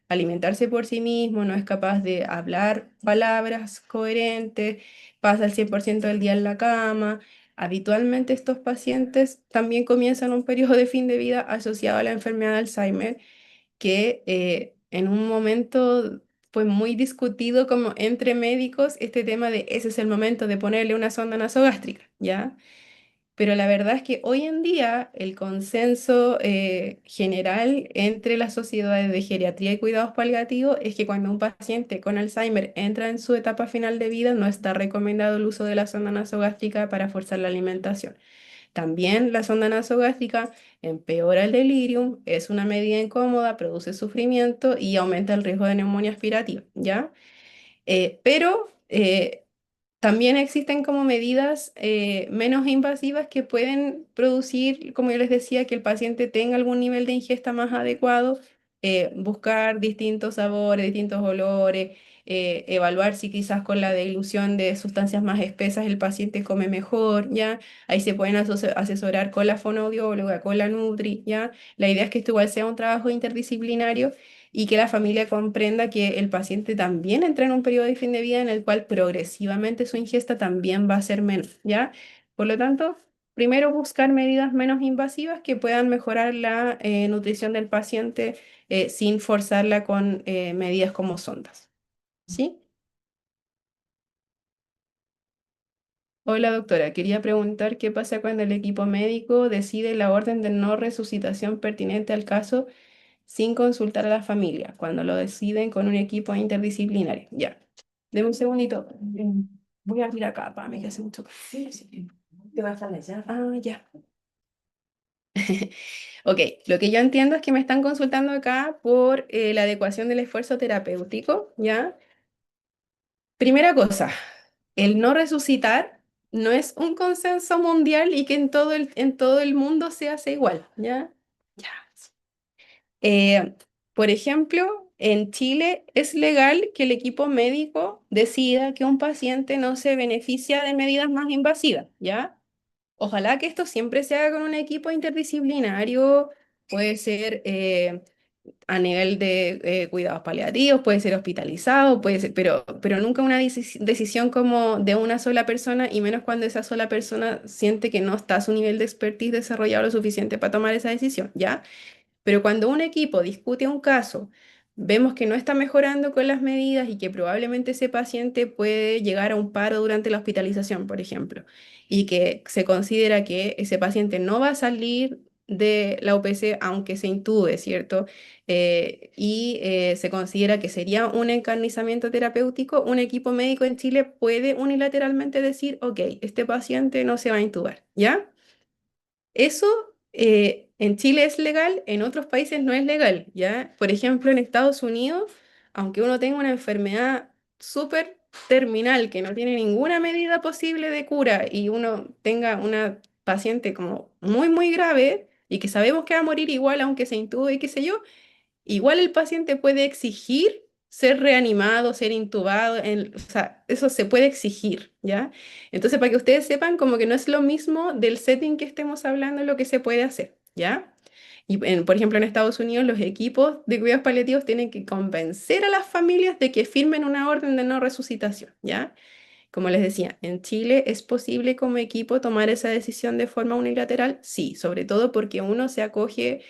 alimentarse por sí mismo, no es capaz de hablar palabras coherentes, pasa el 100% del día en la cama. Habitualmente estos pacientes también comienzan un periodo de fin de vida asociado a la enfermedad de Alzheimer que en un momento fue muy discutido como entre médicos este tema de ese es el momento de ponerle una sonda nasogástrica, ¿ya? Pero la verdad es que hoy en día el consenso general entre las sociedades de geriatría y cuidados paliativos es que cuando un paciente con Alzheimer entra en su etapa final de vida no está recomendado el uso de la sonda nasogástrica para forzar la alimentación. También la sonda nasogástrica empeora el delirium, es una medida incómoda, produce sufrimiento y aumenta el riesgo de neumonía aspirativa, ¿ya? Pero también existen como medidas menos invasivas que pueden producir, como yo les decía, que el paciente tenga algún nivel de ingesta más adecuado, buscar distintos sabores, distintos olores, evaluar si quizás con la dilución de sustancias más espesas el paciente come mejor, ¿ya? Ahí se pueden asesorar con la fonoaudióloga, con la Nutri, ¿ya? La idea es que esto igual sea un trabajo interdisciplinario y que la familia comprenda que el paciente también entra en un periodo de fin de vida en el cual progresivamente su ingesta también va a ser menos, ¿ya? Por lo tanto, primero buscar medidas menos invasivas que puedan mejorar la nutrición del paciente sin forzarla con medidas como sondas, ¿sí? Hola doctora, quería preguntar qué pasa cuando el equipo médico decide la orden de no resucitación pertinente al caso sin consultar a la familia, cuando lo deciden con un equipo interdisciplinario. Ya, deme un segundito. Voy a abrir acá, para mí que hace mucho calor. Sí, sí. ¿Te vas a ya? Ah, ya. Ok, lo que yo entiendo es que me están consultando acá por la adecuación del esfuerzo terapéutico, ¿ya? Primera cosa, el no resucitar no es un consenso mundial y que en todo el mundo se hace igual, ¿ya? Ya. Eh, por ejemplo, en Chile es legal que el equipo médico decida que un paciente no se beneficia de medidas más invasivas, ¿ya? Ojalá que esto siempre se haga con un equipo interdisciplinario, puede ser a nivel de cuidados paliativos, puede ser hospitalizado, puede ser, pero nunca una decisión como de una sola persona y menos cuando esa sola persona siente que no está a su nivel de expertise desarrollado lo suficiente para tomar esa decisión, ¿ya? Pero cuando un equipo discute un caso, vemos que no está mejorando con las medidas y que probablemente ese paciente puede llegar a un paro durante la hospitalización, por ejemplo, y que se considera que ese paciente no va a salir de la OPC aunque se intube, ¿cierto? Se considera que sería un encarnizamiento terapéutico, un equipo médico en Chile puede unilateralmente decir, ok, este paciente no se va a intubar, ¿ya? Eso en Chile es legal, en otros países no es legal, ¿ya? Por ejemplo, en Estados Unidos, aunque uno tenga una enfermedad súper terminal que no tiene ninguna medida posible de cura y uno tenga una paciente como muy, muy grave y que sabemos que va a morir igual aunque se intube y qué sé yo, igual el paciente puede exigir ser reanimado, ser intubado, o sea, eso se puede exigir, ¿ya? Entonces, para que ustedes sepan, como que no es lo mismo del setting que estemos hablando, lo que se puede hacer, ¿ya? Por ejemplo, en Estados Unidos, los equipos de cuidados paliativos tienen que convencer a las familias de que firmen una orden de no resucitación, ¿ya? Como les decía, en Chile es posible como equipo tomar esa decisión de forma unilateral, sí, sobre todo porque uno se acoge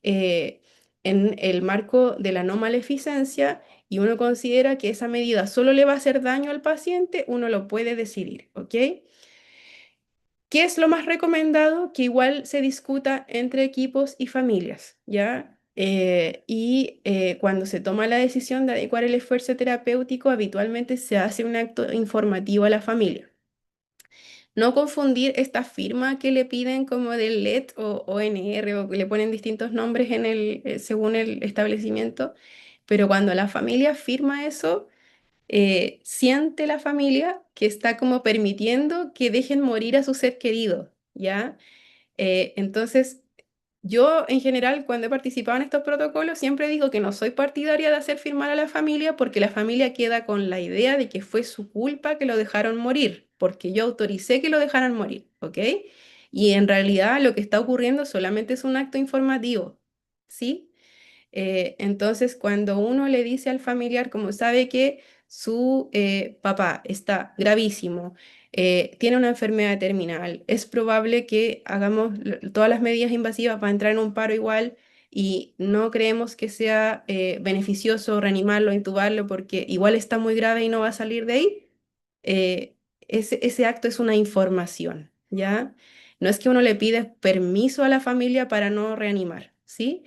eh, en el marco de la no maleficencia y uno considera que esa medida solo le va a hacer daño al paciente, uno lo puede decidir, ¿ok? ¿Qué es lo más recomendado? Que igual se discuta entre equipos y familias, ¿ya? Cuando se toma la decisión de adecuar el esfuerzo terapéutico, habitualmente se hace un acto informativo a la familia. No confundir esta firma que le piden como del LED o ONR o que le ponen distintos nombres según el establecimiento, pero cuando la familia firma eso, siente la familia que está como permitiendo que dejen morir a su ser querido, ¿ya? Entonces, yo en general, cuando he participado en estos protocolos, siempre digo que no soy partidaria de hacer firmar a la familia porque la familia queda con la idea de que fue su culpa que lo dejaron morir, porque yo autoricé que lo dejaran morir, ¿ok? Y en realidad lo que está ocurriendo solamente es un acto informativo, ¿sí? Entonces, cuando uno le dice al familiar, como sabe que su papá está gravísimo, tiene una enfermedad terminal, es probable que hagamos todas las medidas invasivas para entrar en un paro igual y no creemos que sea beneficioso reanimarlo, intubarlo, porque igual está muy grave y no va a salir de ahí. Ese acto es una información, ¿ya? No es que uno le pida permiso a la familia para no reanimar, ¿sí?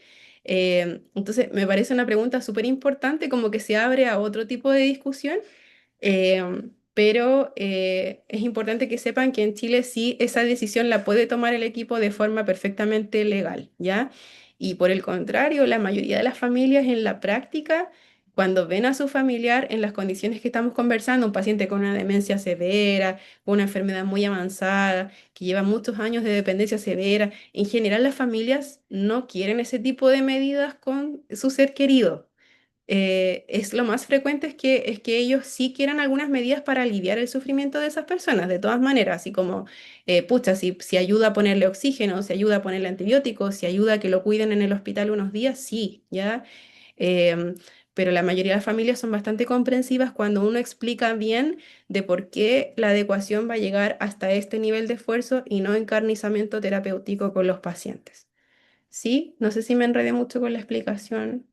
Entonces, me parece una pregunta súper importante, como que se abre a otro tipo de discusión, pero es importante que sepan que en Chile sí esa decisión la puede tomar el equipo de forma perfectamente legal, ¿ya? Y por el contrario, la mayoría de las familias en la práctica, cuando ven a su familiar en las condiciones que estamos conversando, un paciente con una demencia severa, con una enfermedad muy avanzada, que lleva muchos años de dependencia severa, en general las familias no quieren ese tipo de medidas con su ser querido. Es lo más frecuente es que ellos sí quieran algunas medidas para aliviar el sufrimiento de esas personas, de todas maneras, así como, pucha, si ayuda a ponerle oxígeno, si ayuda a ponerle antibióticos, si ayuda a que lo cuiden en el hospital unos días, sí, ¿ya? Em, pero la mayoría de las familias son bastante comprensivas cuando uno explica bien de por qué la adecuación va a llegar hasta este nivel de esfuerzo y no encarnizamiento terapéutico con los pacientes. ¿Sí? No sé si me enredé mucho con la explicación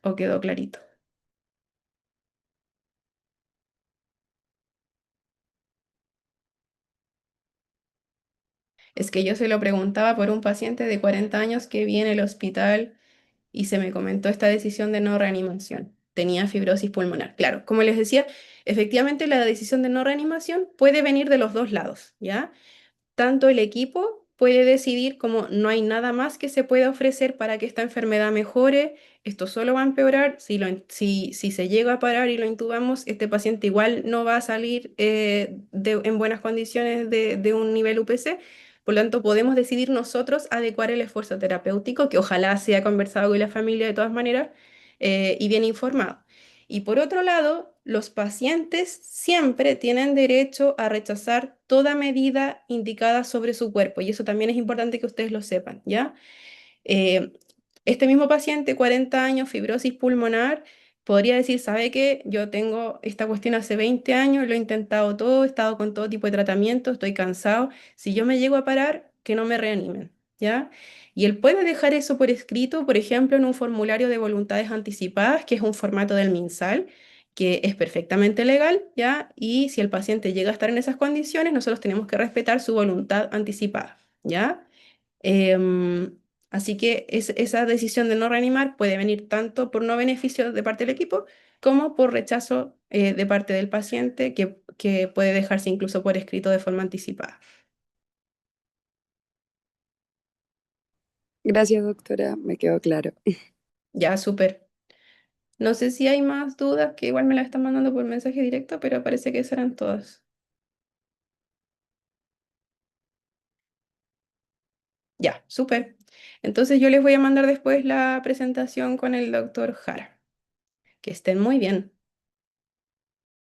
o quedó clarito. Es que yo se lo preguntaba por un paciente de 40 años que vi en el hospital y se me comentó esta decisión de no reanimación. Tenía fibrosis pulmonar. Claro, como les decía, efectivamente la decisión de no reanimación puede venir de los dos lados, ¿ya? Tanto el equipo puede decidir como no hay nada más que se pueda ofrecer para que esta enfermedad mejore, esto solo va a empeorar, si se llega a parar y lo intubamos, este paciente igual no va a salir en buenas condiciones de un nivel UPC, por lo tanto podemos decidir nosotros adecuar el esfuerzo terapéutico, que ojalá sea conversado con la familia de todas maneras y bien informado. Y por otro lado, los pacientes siempre tienen derecho a rechazar toda medida indicada sobre su cuerpo, y eso también es importante que ustedes lo sepan, ¿ya? Eh, este mismo paciente, 40 años, fibrosis pulmonar, podría decir, ¿sabe qué? Yo tengo esta cuestión hace 20 años, lo he intentado todo, he estado con todo tipo de tratamiento, estoy cansado. Si yo me llego a parar, que no me reanimen, ¿ya? Y él puede dejar eso por escrito, por ejemplo, en un formulario de voluntades anticipadas, que es un formato del MinSal, que es perfectamente legal, ¿ya? Y si el paciente llega a estar en esas condiciones, nosotros tenemos que respetar su voluntad anticipada, ¿ya? Em, Así que esa decisión de no reanimar puede venir tanto por no beneficio de parte del equipo como por rechazo de parte del paciente que puede dejarse incluso por escrito de forma anticipada. Gracias, doctora, me quedó claro. Ya, súper. No sé si hay más dudas que igual me las están mandando por mensaje directo, pero parece que esas eran todas. Ya, súper. Entonces yo les voy a mandar después la presentación con el doctor Jara. Que estén muy bien.